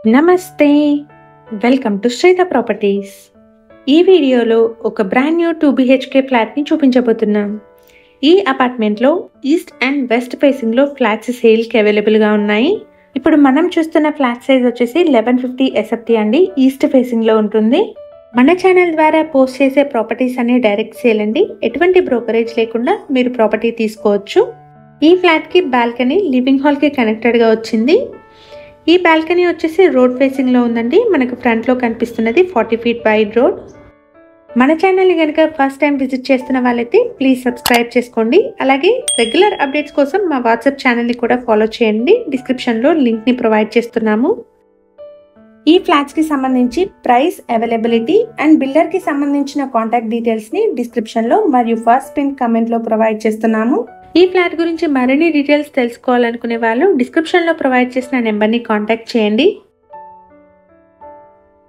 నమస్తే, welcome to Sritha properties. ఈ వీడియోలో ఒక బ్రాండ్ న్యూ 2 BHK ఫ్లాట్ని చూపించబోతున్నాం. ఈ అపార్ట్మెంట్లో ఈస్ట్ అండ్ వెస్ట్ ఫేసింగ్లో ఫ్లాట్స్ సేల్కి అవైలబుల్గా ఉన్నాయి. ఇప్పుడు మనం చూస్తున్న ఫ్లాట్ సైజ్ వచ్చేసి 1150 SFT అండి. ఈస్ట్ ఫేసింగ్లో ఉంటుంది. మన ఛానల్ ద్వారా పోస్ట్ చేసే ప్రాపర్టీస్ అన్ని డైరెక్ట్ సేల్ అండి. ఎటువంటి బ్రోకరేజ్ లేకుండా మీరు ప్రాపర్టీ తీసుకోవచ్చు. ఈ ఫ్లాట్కి బాల్కనీ లివింగ్ హాల్కి కనెక్టెడ్గా వచ్చింది. ఈ బాల్కనీ వచ్చేసి రోడ్ ఫేసింగ్లో ఉందండి. మనకు ఫ్రంట్లో కనిపిస్తున్నది 40 feet వైడ్ రోడ్. మన ఛానల్ని కనుక ఫస్ట్ టైం విజిట్ చేస్తున్న వాళ్ళైతే ప్లీజ్ సబ్స్క్రైబ్ చేసుకోండి. అలాగే రెగ్యులర్ అప్డేట్స్ కోసం మా వాట్సాప్ ఛానల్ని కూడా ఫాలో చేయండి. డిస్క్రిప్షన్లో లింక్ని ప్రొవైడ్ చేస్తున్నాము. ఈ ఫ్లాట్స్కి సంబంధించి ప్రైస్, అవైలబిలిటీ అండ్ బిల్డర్కి సంబంధించిన కాంటాక్ట్ డీటెయిల్స్ని డిస్క్రిప్షన్లో మరియు ఫస్ట్ పిన్ కమెంట్లో ప్రొవైడ్ చేస్తున్నాము. ఈ ఫ్లాట్ గురించి మరిన్ని డీటెయిల్స్ తెలుసుకోవాలనుకునే వాళ్ళు డిస్క్రిప్షన్లో ప్రొవైడ్ చేసిన నెంబర్ని కాంటాక్ట్ చేయండి.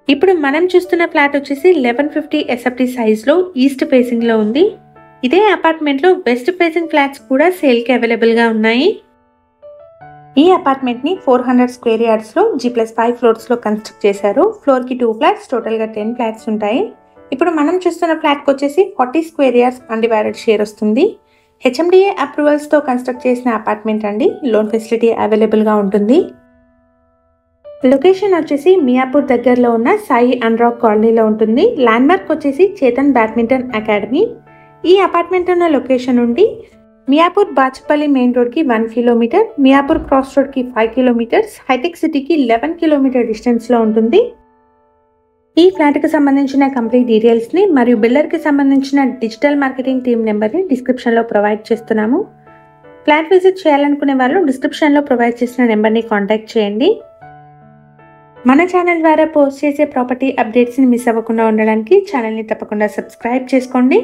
ఇప్పుడు మనం చూస్తున్న ఫ్లాట్ వచ్చేసి 1150 SFT సైజ్లో ఈస్ట్ ఫేసింగ్లో ఉంది. ఇదే అపార్ట్మెంట్లో వెస్ట్ ఫేసింగ్ ఫ్లాట్స్ కూడా సేల్కి అవైలబుల్గా ఉన్నాయి. ఈ అపార్ట్మెంట్ని 400 స్క్వేర్ యార్డ్స్లో G+5 ఫ్లోర్స్లో కన్స్ట్రక్ట్ చేశారు. ఫ్లోర్కి 2 ఫ్లాట్స్, టోటల్గా 10 ఫ్లాట్స్ ఉంటాయి. ఇప్పుడు మనం చూస్తున్న ఫ్లాట్కి వచ్చేసి 40 స్క్వేర్ యార్డ్స్ అన్డివైడెడ్ షేర్ వస్తుంది. HMDA అప్రూవల్స్తో కన్స్ట్రక్ట్ చేసిన అపార్ట్మెంట్ అండి. లోన్ ఫెసిలిటీ అవైలబుల్గా ఉంటుంది. లొకేషన్ వచ్చేసి మియాపూర్ దగ్గరలో ఉన్న సాయి అనురాగ్ కాలనీలో ఉంటుంది. ల్యాండ్మార్క్ వచ్చేసి చేతన్ బ్యాడ్మింటన్ అకాడమీ. ఈ అపార్ట్మెంట్ ఉన్న లొకేషన్ నుండి మియాపూర్ బాచపల్లి మెయిన్ రోడ్కి 1 కిలోమీటర్, మియాపూర్ క్రాస్ రోడ్కి 5 కిలోమీటర్స్, హైటెక్ సిటీకి 11 కిలోమీటర్ డిస్టెన్స్లో ఉంటుంది. ఈ ఫ్లాట్కి సంబంధించిన కంప్లీట్ డీటెయిల్స్ని మరియు బిల్డర్కి సంబంధించిన డిజిటల్ మార్కెటింగ్ టీమ్ నెంబర్ని డిస్క్రిప్షన్లో ప్రొవైడ్ చేస్తున్నాము. ఫ్లాట్ విజిట్ చేయాలనుకునే వాళ్ళు డిస్క్రిప్షన్లో ప్రొవైడ్ చేసిన నెంబర్ని కాంటాక్ట్ చేయండి. మన ఛానల్ ద్వారా పోస్ట్ చేసే ప్రాపర్టీ అప్డేట్స్ని మిస్ అవ్వకుండా ఉండడానికి ఛానల్ని తప్పకుండా సబ్స్క్రైబ్ చేసుకోండి.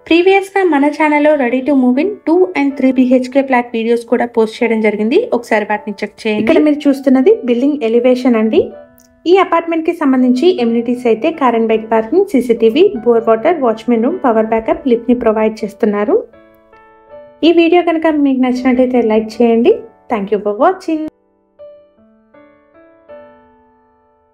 ప్రీవియస్గా మన ఛానల్లో ready to move in 2 and 3 BHK flat videos కూడా పోస్ట్ చేయడం జరిగింది. ఒకసారి వాటిని చెక్ చేయండి. ఇక్కడ మీరు చూస్తున్నది బిల్డింగ్ ఎలివేషన్ అండి. ఈ అపార్ట్మెంట్కి సంబంధించి ఎమ్యూనిటీస్ అయితే car and bike parking, CCTV, bore water, watchman room, power backup, లిఫ్ట్ని ప్రొవైడ్ చేస్తున్నారు. ఈ వీడియో కనుక మీకు నచ్చినట్లయితే లైక్ చేయండి. Thank you for watching.